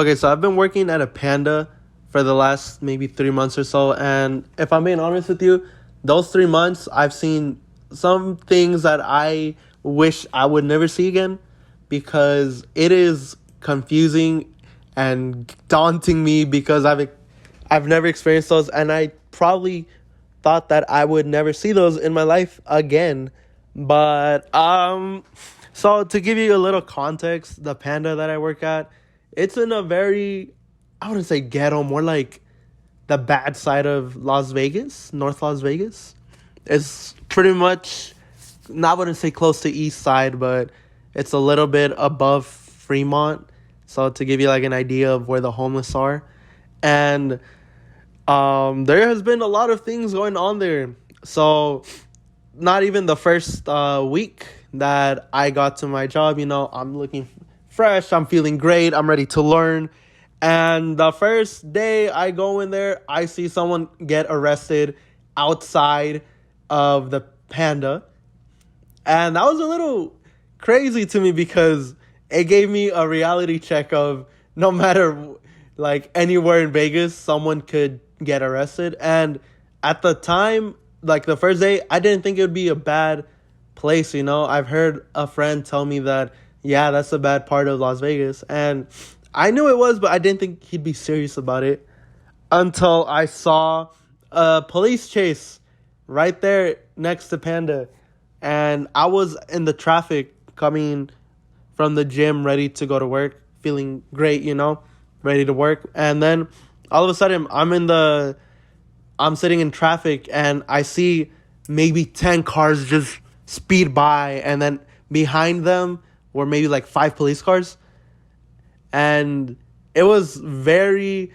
Okay, so I've been working at a Panda for the last maybe 3 months or so, and if I'm being honest with you, those 3 months I've seen some things that I wish I would never see again because it is confusing and daunting me because I've never experienced those, and I probably thought that I would never see those in my life again. But so to give you a little context, the Panda that I work at, it's in a very, I wouldn't say ghetto, more like the bad side of Las Vegas, North Las Vegas. It's pretty much, I wouldn't say close to East Side, but it's a little bit above Fremont. So to give you like an idea of where the homeless are. And there has been a lot of things going on there. So not even the first week that I got to my job, I'm looking fresh, I'm feeling great, I'm ready to learn. And the first day I go in there, I see someone get arrested outside of the Panda. And that was a little crazy to me because it gave me a reality check of no matter like anywhere in Vegas, someone could get arrested. And at the time, like the first day, I didn't think it would be a bad place. I've heard a friend tell me that, yeah, that's a bad part of Las Vegas. And I knew it was, but I didn't think he'd be serious about it until I saw a police chase right there next to Panda. And I was in the traffic coming from the gym, ready to go to work, feeling great, ready to work. And then all of a sudden I'm sitting in traffic and I see maybe 10 cars just speed by, and then behind them were maybe like 5 police cars. And it was very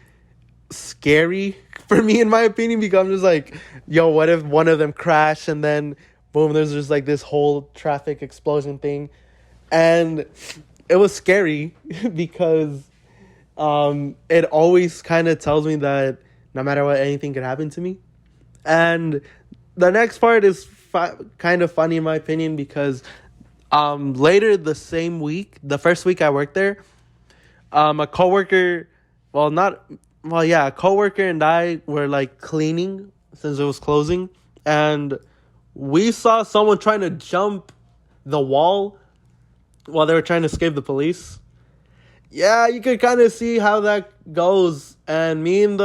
scary for me, in my opinion, because I'm just like, yo, what if one of them crashed and then boom, there's just like this whole traffic explosion thing. And it was scary because it always kind of tells me that no matter what, anything could happen to me. And the next part is kind of funny in my opinion because later the same week, the first week I worked there, a coworker, a coworker and I were like cleaning since it was closing, and we saw someone trying to jump the wall while they were trying to escape the police. Yeah, you could kind of see how that goes. And me and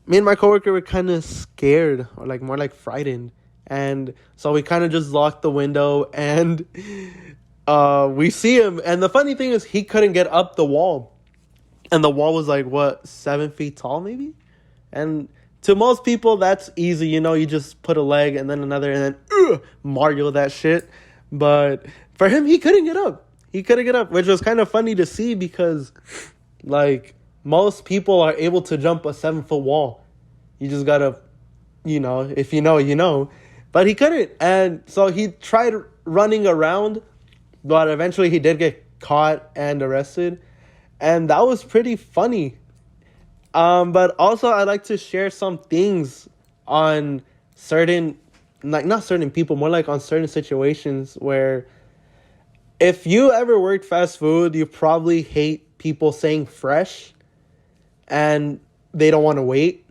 my coworker were kind of scared, or like more like frightened. And so we kind of just locked the window and we see him. And the funny thing is he couldn't get up the wall. And the wall was like, 7 feet tall maybe? And to most people, that's easy. You just put a leg and then another and then Mario that shit. But for him, he couldn't get up. Which was kind of funny to see because, like, most people are able to jump a 7-foot wall. You just gotta, if you know, you know. But he couldn't. And so he tried running around, but eventually he did get caught and arrested. And that was pretty funny. But also I'd like to share some things on certain, like not certain people, more like on certain situations where if you ever worked fast food, you probably hate people saying fresh and they don't want to wait.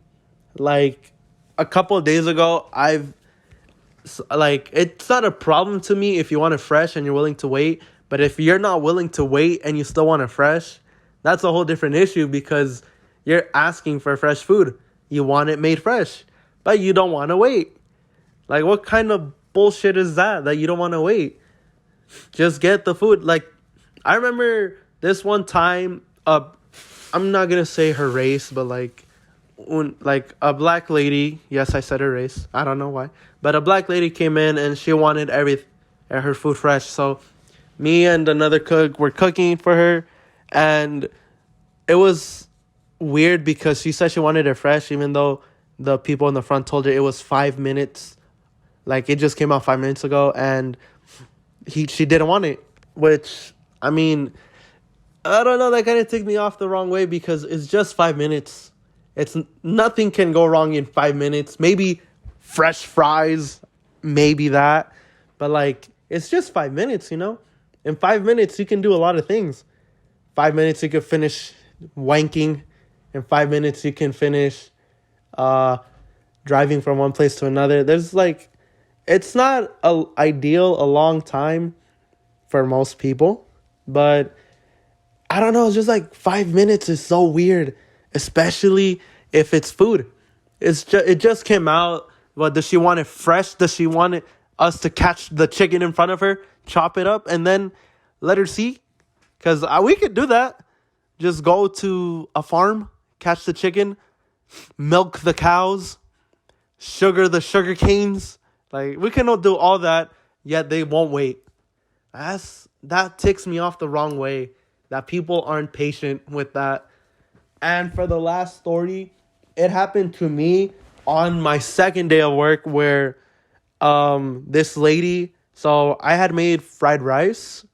Like a couple of days ago, it's not a problem to me if you want it fresh and you're willing to wait. But if you're not willing to wait and you still want it fresh, that's a whole different issue because you're asking for fresh food. You want it made fresh, but you don't want to wait. Like, what kind of bullshit is that you don't want to wait? Just get the food. Like, I remember this one time, I'm not going to say her race, but like a black lady, yes, I said her race. I don't know why. But a black lady came in and she wanted her food fresh. So me and another cook were cooking for her. And it was weird because she said she wanted it fresh, even though the people in the front told her it was 5 minutes. Like, it just came out 5 minutes ago. And she didn't want it, which, I mean, I don't know, that kind of took me off the wrong way because it's just 5 minutes. Nothing can go wrong in 5 minutes. Maybe fresh fries, maybe that. But, like, it's just 5 minutes, In 5 minutes, you can do a lot of things. 5 minutes, you could finish wanking. In 5 minutes, you can finish driving from one place to another. There's like, it's not ideal a long time for most people, but I don't know. It's just like 5 minutes is so weird, especially if it's food. It just came out. What does she want it fresh? Does she want us to catch the chicken in front of her, chop it up, and then let her see? Because we could do that. Just go to a farm, catch the chicken, milk the cows, sugar the sugar canes. Like, we cannot do all that, yet they won't wait. That ticks me off the wrong way, that people aren't patient with that. And for the last story, it happened to me on my second day of work where this lady, so I had made fried rice,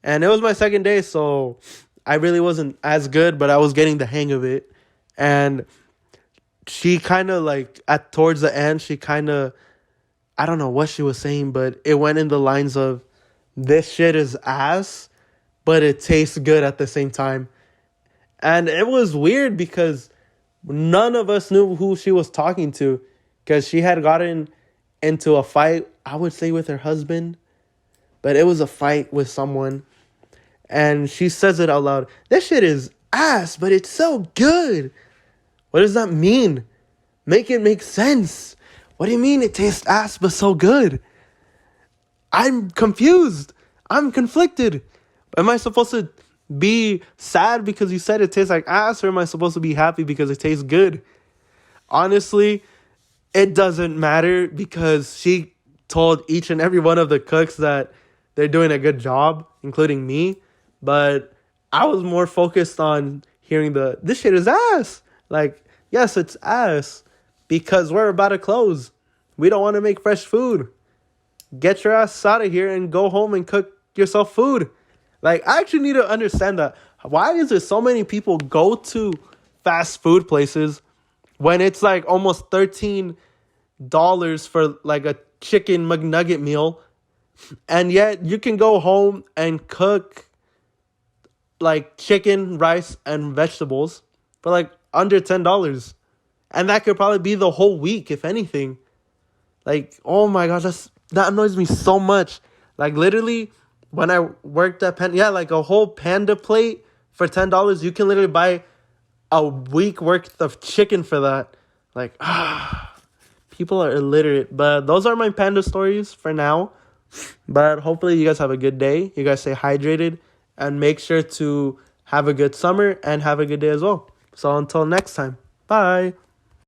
and it was my second day, so I really wasn't as good, but I was getting the hang of it. And she kind of like, towards the end, she kind of, I don't know what she was saying, but it went in the lines of, this shit is ass, but it tastes good at the same time. And it was weird because none of us knew who she was talking to, because she had gotten into a fight, I would say with her husband, but it was a fight with someone. And she says it out loud. This shit is ass, but it's so good. What does that mean? Make it make sense. What do you mean it tastes ass but so good? I'm confused. I'm conflicted. Am I supposed to be sad because you said it tastes like ass, or am I supposed to be happy because it tastes good? Honestly, it doesn't matter, because she told each and every one of the cooks that they're doing a good job, including me. But I was more focused on hearing this shit is ass. Like, yes, it's ass, because we're about to close. We don't want to make fresh food. Get your ass out of here and go home and cook yourself food. Like, I actually need to understand that. Why is there so many people go to fast food places when it's like almost $13 for like a chicken McNugget meal, and yet you can go home and cook like chicken, rice, and vegetables for like under $10, and that could probably be the whole week, if anything. Like, oh my gosh, that annoys me so much. Like, literally, when I worked at like a whole Panda plate for $10, you can literally buy a week worth of chicken for that. Like, people are illiterate. But those are my Panda stories for now. But hopefully you guys have a good day. You guys stay hydrated, and make sure to have a good summer and have a good day as well. So until next time, bye.